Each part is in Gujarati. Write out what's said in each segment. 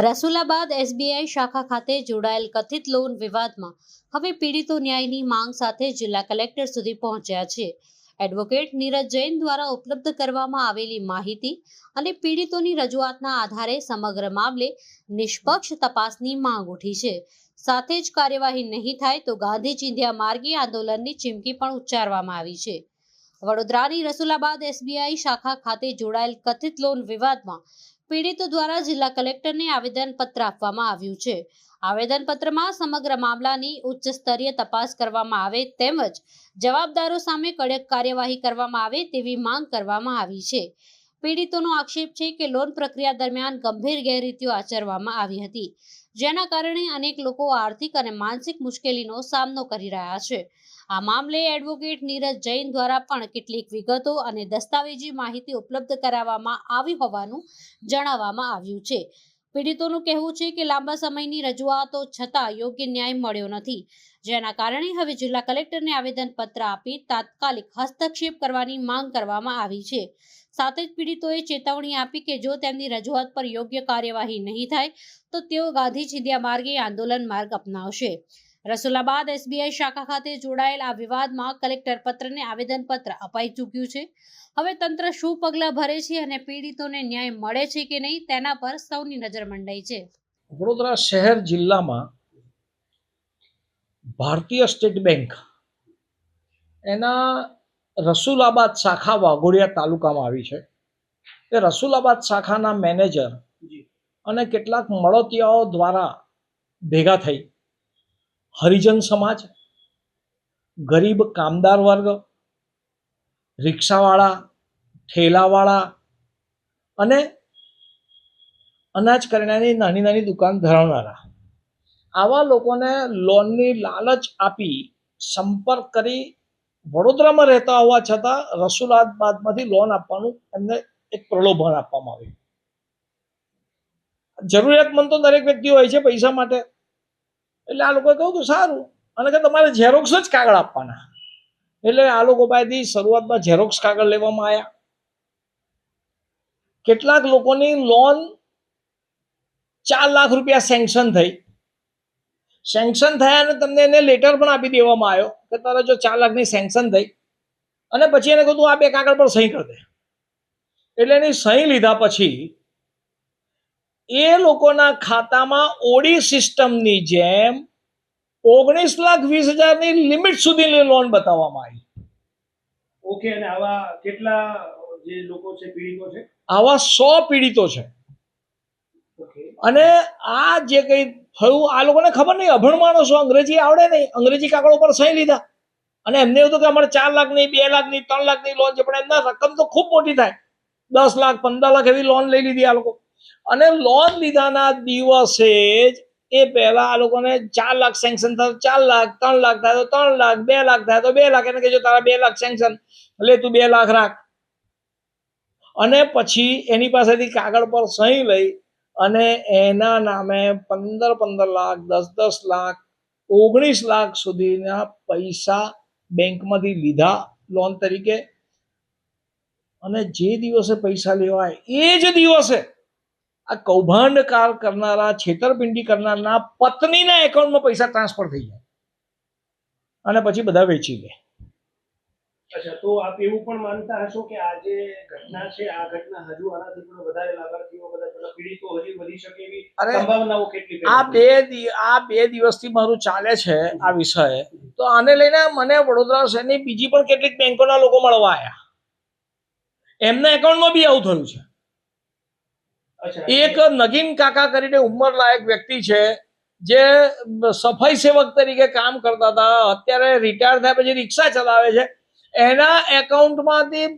રસુલાબાદ એસબીઆઈ શાખા ખાતે જોડાયેલ કથિત લોન વિવાદમાં હવે પીડિતો ન્યાયની માંગ સાથે જિલ્લા કલેક્ટર સુધી પહોંચ્યા છે. એડવોકેટ નીરજ જૈન દ્વારા ઉપલબ્ધ કરવામાં આવેલી માહિતી અને પીડિતોની રજૂઆતના આધારે સમગ્ર મામલે નિષ્પક્ષ તપાસની માંગ ઉઠી છે. સાથે જ કાર્યવાહી નહીં થાય તો ગાંધી ચિંધ્યા માર્ગે આંદોલનની ચીમકી પણ ઉચ્ચારવામાં આવી છે. વડોદરાની રસુલાબાદ એસબીઆઈ શાખા ખાતે જોડાયેલ કથિત લોન વિવાદમાં પીડિતો દ્વારા જિલ્લા કલેક્ટરને આવેદનપત્ર આપવામાં આવ્યું છે. આવેદનપત્રમાં સમગ્ર મામલાની ઉચ્ચ સ્તરીય તપાસ કરવામાં આવે તેમજ જવાબદારો સામે કડક કાર્યવાહી કરવામાં આવે તેવી માંગ કરવામાં આવી છે. પીડિતોનો આક્ષેપ છે કે લોન પ્રક્રિયા દરમિયાન ગંભીર ગેરરીતિઓ આચરવામાં આવી હતી, જેના કારણે અનેક લોકો આર્થિક અને માનસિક મુશ્કેલીનો સામનો કરી રહ્યા છે. આ મામલે એડવોકેટ નીરજ જૈન દ્વારા પણ કેટલીક વિગતો અને દસ્તાવેજી માહિતી ઉપલબ્ધ કરાવવામાં આવી હોવાનું જણાવવામાં આવ્યું છે. પીડિતોનું કહેવું છે કે લાંબા સમયની રજૂઆતો છતાં યોગ્ય ન્યાય મળ્યો નથી, જેના કારણે હવે જિલ્લા કલેક્ટરને આવેદનપત્ર આપી તાત્કાલિક હસ્તક્ષેપ કરવાની માંગ કરવામાં આવી છે. સાથે જ પીડિતોએ ચેતવણી આપી કે જો તેમની રજૂઆત પર યોગ્ય કાર્યવાહી નહીં થાય તો તેઓ ગાંધી ચિંધ્યા માર્ગે આંદોલન માર્ગ અપનાવશે. રસુલાબાદ એસબીઆઈ શાખા ખાતે જોડાયેલ આ વિવાદમાં કલેક્ટર પત્રને આવેદનપત્ર અપાઈ ચૂક્યું છે. હવે તંત્ર શું પગલાં ભરે છે અને પીડિતોને ન્યાય મળે છે કે નહીં તેના પર સૌની નજર મંડાઈ છે. વડોદરા શહેર જિલ્લામાં ભારતીય સ્ટેટ બેંક એના રસુલાબાદ શાખા વાઘોડિયા તાલુકામાં આવી છે. એ રસુલાબાદ શાખાના મેનેજર અને કેટલાક મળતિયાઓ દ્વારા ભેગા થઈ હરિજન સમાજ, ગરીબ કામદાર વર્ગ, રિક્ષાવાળા, ઠેલાવાળા અને અનાજ કરિયાણાની નાની નાની દુકાન ધરાવનારા આવા લોકોને લોનની લાલચ આપી સંપર્ક કરી વડોદરામાં રહેતા હોવા છતાં રસુલાબાદમાંથી લોન આપવાનું એમને એક પ્રલોભન આપવામાં આવ્યું. જરૂરિયાતમંદ તો દરેક વ્યક્તિ હોય છે પૈસા માટે, એટલે આ લોકોએ કહ્યું કે સારું, અને કે તમારે ઝેરોક્સ જ કાગળ આપવાના. એટલે આ લોકો પાસેથી શરૂઆતમાં ઝેરોક્સ કાગળ લેવામાં આવ્યા. કેટલાક લોકોની લોન 4 લાખ રૂપિયા સેન્કશન થઈ. સેન્કશન થયા અને તમને એને લેટર પણ આપી દેવામાં આવ્યો કે તારે જો 4 લાખની સેન્કશન થઈ, અને પછી એને કહ્યું આ 2 કાગળ પર સહી કરી દે. એટલે એની સહી લીધા પછી એ લોકોના ખાતામાં ઓડી સિસ્ટમની જેમ 19,20,000ની લિમિટ સુધીની લોન બતાવવામાં આવી. ઓકે, અને આવા કેટલા જે લોકો છે પીડિતો છે? આવા 100 પીડિતો છે. અને આ જે કંઈ થયું, આ લોકોને ખબર નહીં, અભણ માણસો, અંગ્રેજી આવડે નહીં, અંગ્રેજી કાગળો પર સહી લીધા. અને એમને એવું હતું કે અમારે 4 લાખની, 2 લાખની, 3 લાખની લોન છે, પણ એમના રકમ તો ખૂબ મોટી થાય, 10 લાખ, 15 લાખ એવી લોન લઈ લીધી આ લોકો. અને લોન લીધાના દિવસે જ એ પહેલા આ લોકોને 4 લાખ સેન્કશન થાય, 4 લાખ, 3 લાખ થાય તો 3 લાખ, 2 લાખ થાય તો 2 લાખ, એને કહેજો તારા 2 લાખ સેન્કશન, લે તું 2 લાખ રાખ. અને પછી એની પાસેથી કાગળ પર સહી લઈ અને એના નામે 15 લાખ, 10 લાખ, 19 લાખ સુધીના પૈસા બેંકમાંથી લીધા લોન તરીકે. અને જે દિવસે પૈસા લેવાય એ જ દિવસે આ કૌભાંડ કરનારા, છેતરપિંડી કરનારના પત્નીના એકાઉન્ટમાં પૈસા ટ્રાન્સફર થઈ જાય અને પછી બધા વેચી લે. અચ્છા, તો આપ એવું પણ માનતા હશો કે આ જે ઘટના છે, આ ઘટના હજુ આનાથી પણ વધારે લાભાર્થીઓ, બધા પીડિતો હજી વધી શકે એવી સંભાવનાઓ કેટલી? આ બે દિવસથી મારું ચાલે છે આ વિષય. તો આને લઈને મને વડોદરા શહેરની બીજી પણ કેટલીક બેંકોના લોકો મળવા આવ્યા. એમના એકાઉન્ટમાં બી આવું થયું છે. એક નગીન કાકા કરીને ઉંમરલાયક વ્યક્તિ છે, જે સફાઈ સેવક તરીકે કામ કરતા હતા, અત્યારે રિટાયર થયા પછી રિક્ષા ચલાવે છે. એના એકાઉન્ટમાંથી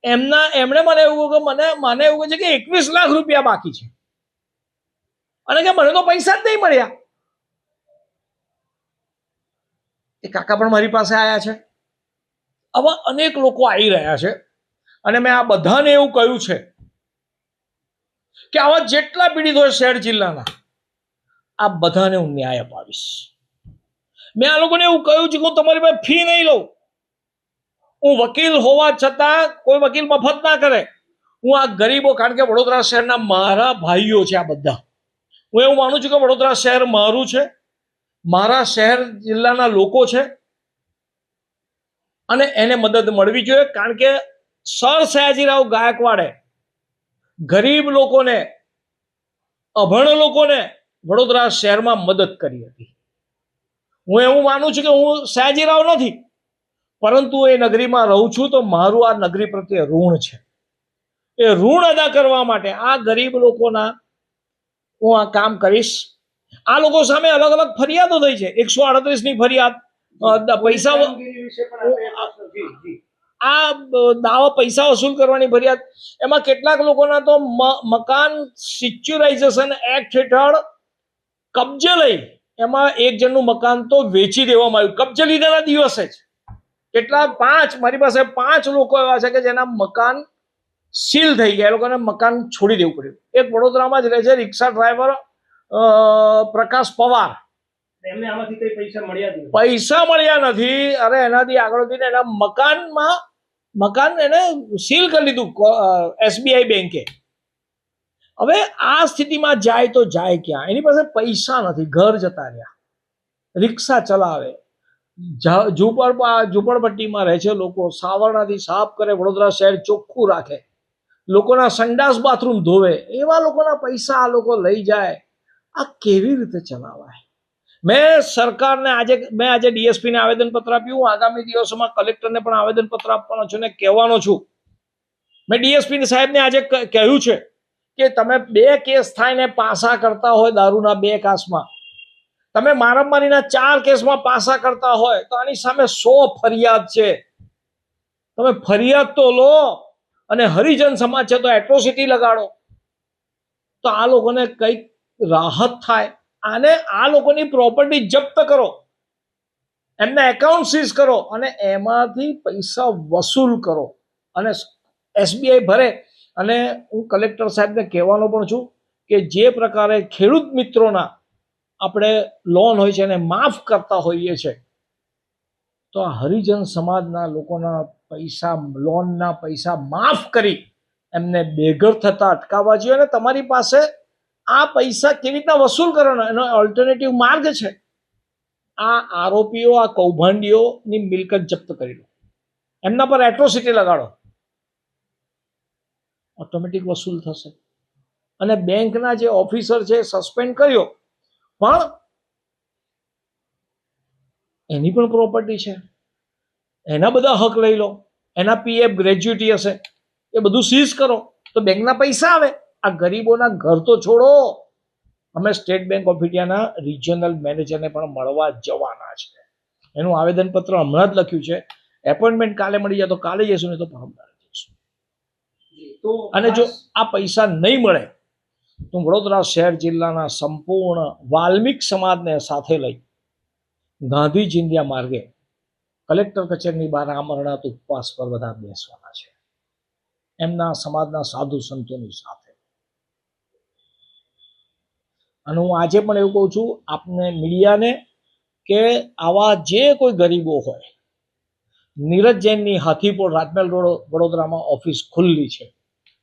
એમણે મને એવું કે મને એવું છે કે 21 લાખ રૂપિયા બાકી છે, અને કે મને તો પૈસા જ નહીં મળ્યા. એ કાકા પણ મારી પાસે આવ્યા છે. આવા અનેક લોકો આવી રહ્યા છે. અને મેં આ બધાને એવું કહ્યું છે કે આવા જેટલા પીડિતો શહેર જિલ્લાના, આ બધાને હું ન્યાય અપાવીશ. મેં આ લોકોને એવું કહ્યું છે કે હું તમારી પાસે ફી નહીં લઉં. હું વકીલ હોવા છતાં કોઈ વકીલ મફત ના કરે. હું આ ગરીબો, કારણ કે વડોદરા શહેરના મારા ભાઈઓ છે આ બધા, હું એવું માનું છું કે વડોદરા શહેર મારું છે, મારા શહેર જિલ્લાના લોકો છે અને એને મદદ મળવી જોઈએ. કારણ કે સર સયાજીરાવ ગાયકવાડે ગરીબ લોકોને, અભણ લોકોને વડોદરા શહેરમાં મદદ કરી હતી. હું એવું માનું છું કે હું સયાજીરાવ નથી, પરંતુ એ નગરીમાં રહું છું તો મારું આ નગરી પ્રત્યે ઋણ છે. એ ઋણ અદા કરવા માટે આ ગરીબ લોકોના હું આ કામ કરીશ. આ લોકો સામે અલગ અલગ ફરિયાદો થઈ છે. 138ની ફરિયાદ, પૈસા કામગીરી વિશે પણ આપે જી જી આ દાવા પૈસા વસૂલ કરવાની ફરિયાદ. એમાં કેટલાક લોકોના તો મકાન સિક્યુરાઇઝેશન એક્ટ હેઠળ કબજે લઈ, એમાં એક જણનું મકાન તો વેચી દેવામાં આવ્યું કબજે લીધાના દિવસે જ. કેટલા 5, મારી પાસે 5 લોકો એવા છે કે જેના મકાન સીલ થઈ ગયા, એ લોકોને મકાન છોડી દેવું પડ્યું. એક વડોદરામાં જ રહે છે રિક્ષા ડ્રાઈવર પ્રકાશ પવાર, એમને આમાંથી કઈ પૈસા મળ્યા જ નથી. પૈસા મળ્યા નથી. અરે એનાથી આગળ વધીને એના મકાન એને સીલ કરી લીધું SBI બેંકે. હવે આ સ્થિતિમાં જાય તો જાય ક્યાં? એની પાસે પૈસા નથી, ઘર જતા રહ્યા, રિક્ષા ચલાવે, ઝૂંપડપટ્ટીમાં રહે છે લોકો, સાવરણાથી સાફ કરે, વડોદરા શહેર ચોખ્ખું રાખે, લોકોના સંડાસ બાથરૂમ ધોવે, એવા લોકોના પૈસા આ લોકો લઈ જાય. આ કેવી રીતે ચલાવાય? મેં સરકારને આજે DSP ને આવેદનપત્ર આપ્યું. આગામી દિવસોમાં કલેક્ટરને પણ આવેદનપત્ર આપવાનો છું ને કહેવાનો છું. મેં DSP સાહેબને આજે કહ્યું છે કે તમે 2 કેસ થાય ને પાસા કરતા હોય દારૂના 2 કેસમાં, તમે મારામારીના 4 કેસમાં પાસા કરતા હોય તો આની સામે 100 ફરિયાદ છે. તમે ફરિયાદ તો લો, અને હરિજન સમાજ છે તો એટ્રોસિટી લગાડો, તો આ લોકોને કંઈક રાહત થાય. આને આ લોકોની પ્રોપર્ટી જપ્ત કરો, એમના એકાઉન્ટ સીઝ કરો અને એમાંથી પૈસા વસૂલ કરો અને SBI ભરે. અને હું કલેક્ટર સાહેબને કહેવાનો પણ છું કે જે પ્રકારે ખેડૂત મિત્રોના આપણે લોન હોય છે એને માફ કરતા હોઈએ છે, તો આ હરિજન સમાજના લોકોના પૈસા, લોનના પૈસા માફ કરી એમને બેઘર થતા અટકાવવા જોઈએ. અને તમારી પાસે આ પૈસા કેવી રીતના વસૂલ કરવાનો એનો ઓલ્ટરનેટિવ માર્ગ છે. આ આરોપીઓ, આ કૌભાંડીઓની મિલકત જપ્ત કરી લો, એમના પર એટ્રોસિટી લગાડો, ઓટોમેટિક વસૂલ થશે. અને બેંકના જે ઓફિસર છે સસ્પેન્ડ કર્યો, પણ એની પણ પ્રોપર્ટી છે, એના બધા હક લઈ લો, એના PF ગ્રેજ્યુટી હશે એ બધું સીઝ કરો તો બેંકના પૈસા આવે. આ ગરીબોના ઘર તો છોડો, અમે સ્ટેટ બેંક ઓફ ઇન્ડિયાના રિજિયોનલ મેનેજરને પણ મળવા જવાના છે. એનું આવેદનપત્ર હમણાં જ લખ્યું છે. એપોઇન્ટમેન્ટ કાલે મળી જાય તો કાલે જઈશું, નહીં તો પરમદાડે જઈશું. અને જો આ પૈસા નહીં મળે તો વડોદરા શહેર જિલ્લાના સંપૂર્ણ વાલ્મિક સમાજને સાથે લઈ ગાંધી ચિંધ્યા માર્ગે કલેક્ટર કચેરીની બહાર આમરણાત ઉપવાસ પર બધા બેસવાના છે, એમના સમાજના સાધુ સંતોની સાથે. અને હું આજે પણ એવું કહું છું આપને, મીડિયાને, કે આવા જે કોઈ ગરીબો હોય, નીરજ જૈનની હાથીપોળ રાજમહેલ રોડ વડોદરામાં ઓફિસ ખુલ્લી છે,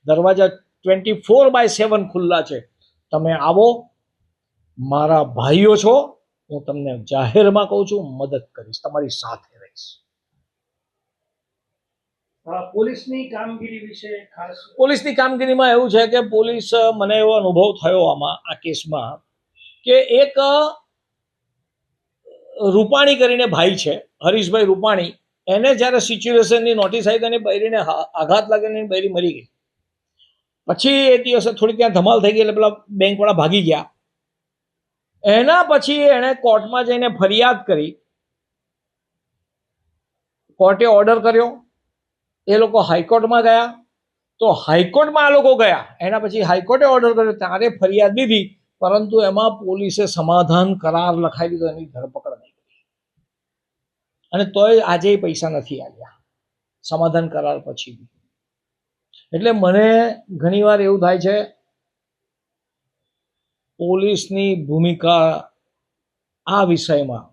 દરવાજા 24/7 ખુલ્લા છે. તમે આવો, મારા ભાઈઓ છો, હું તમને જાહેરમાં કહું છું મદદ કરીશ, તમારી સાથે રહીશ. પોલીસની કામગીરી વિશે ખાસ? પોલીસની કામગીરીમાં એવું છે કે પોલીસ, મને એવો અનુભવ થયો આમાં, આ કેસમાં, કે એક રૂપાણી કરીને ભાઈ છે, હરીશભાઈ રૂપાણી, એને જ્યારે સિચ્યુએશનની નોટિસ આવી તો એની બૈરીને આઘાત લાગીને એની બૈરી મરી ગઈ. પછી એ દિવસે થોડી ત્યાં ધમાલ થઈ ગઈ એટલે પેલા બેંકવાળા ભાગી ગયા. એના પછી એણે કોર્ટમાં જઈને ફરિયાદ કરી, કોર્ટે ઓર્ડર કર્યો, એ લોકો હાઈકોર્ટમાં ગયા, તો હાઈકોર્ટમાં આ લોકો ગયા, એના પછી હાઈકોર્ટે ઓર્ડર કર્યો, ત્યારે ફરિયાદ દીધી, પરંતુ એમાં પોલીસે સમાધાન કરાર લખાઈ દીધો, એની ધરપકડ નહીં કરી. અને તોય આજે પૈસા નથી આવ્યા સમાધાન કરાર પછી. એટલે મને ઘણીવાર એવું થાય છે, પોલીસની ભૂમિકા આ વિષયમાં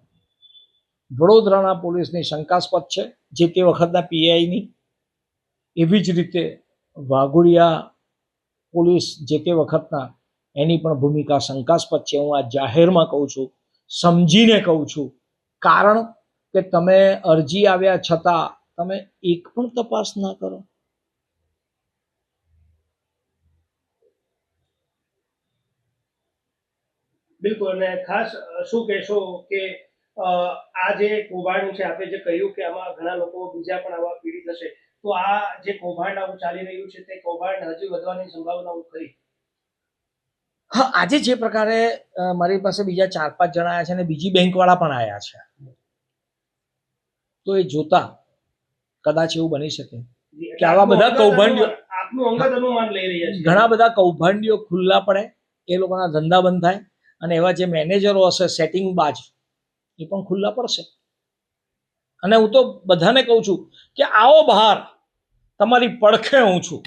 વડોદરાના પોલીસની શંકાસ્પદ છે, જે તે વખતના PIની. એવી જ રીતે વાઘોડિયા પોલીસ જે તે વખતના એની પણ ભૂમિકા શંકાસ્પદ છે. હું આ જાહેરમાં કહું છું, સમજીને કહું છું, કારણ કે તમે અરજી આવ્યા છતાં તમે એક પણ તપાસ ના કરો. બિલકુલ. અને ખાસ શું કહેશો કે આ જે કૌભાંડ છે, આપે જે કહ્યું કે આમાં ઘણા લોકો બીજા પણ આવા પીડિત હશે, તો આ જે કૌભાંડ આવું ચાલી રહ્યું છે તે કૌભાંડ હજી વધવાની સંભાવનાઓ ખરી? હા, આજે જે પ્રકારે મારી પાસે બીજા 4-5 જણા આવ્યા છે અને બીજી બેંકવાળા પણ આવ્યા છે, તો એ જોતા કદાચ એવું બની શકે કે આવા બધા કૌભાંડીઓ, આપનું અંગત અનુમાન લઈ રહ્યા છે, ઘણા બધા કૌભાંડીઓ ખુલ્લા પડે, એ લોકોના ધંધા બંધ થાય અને એવા જે મેનેજરો હશે સેટિંગ બાજ, એ પણ ખુલ્લા પડશે. અને હું તો બધાને કહું છું કે આવો બહાર, તમારી પડખે હું છું.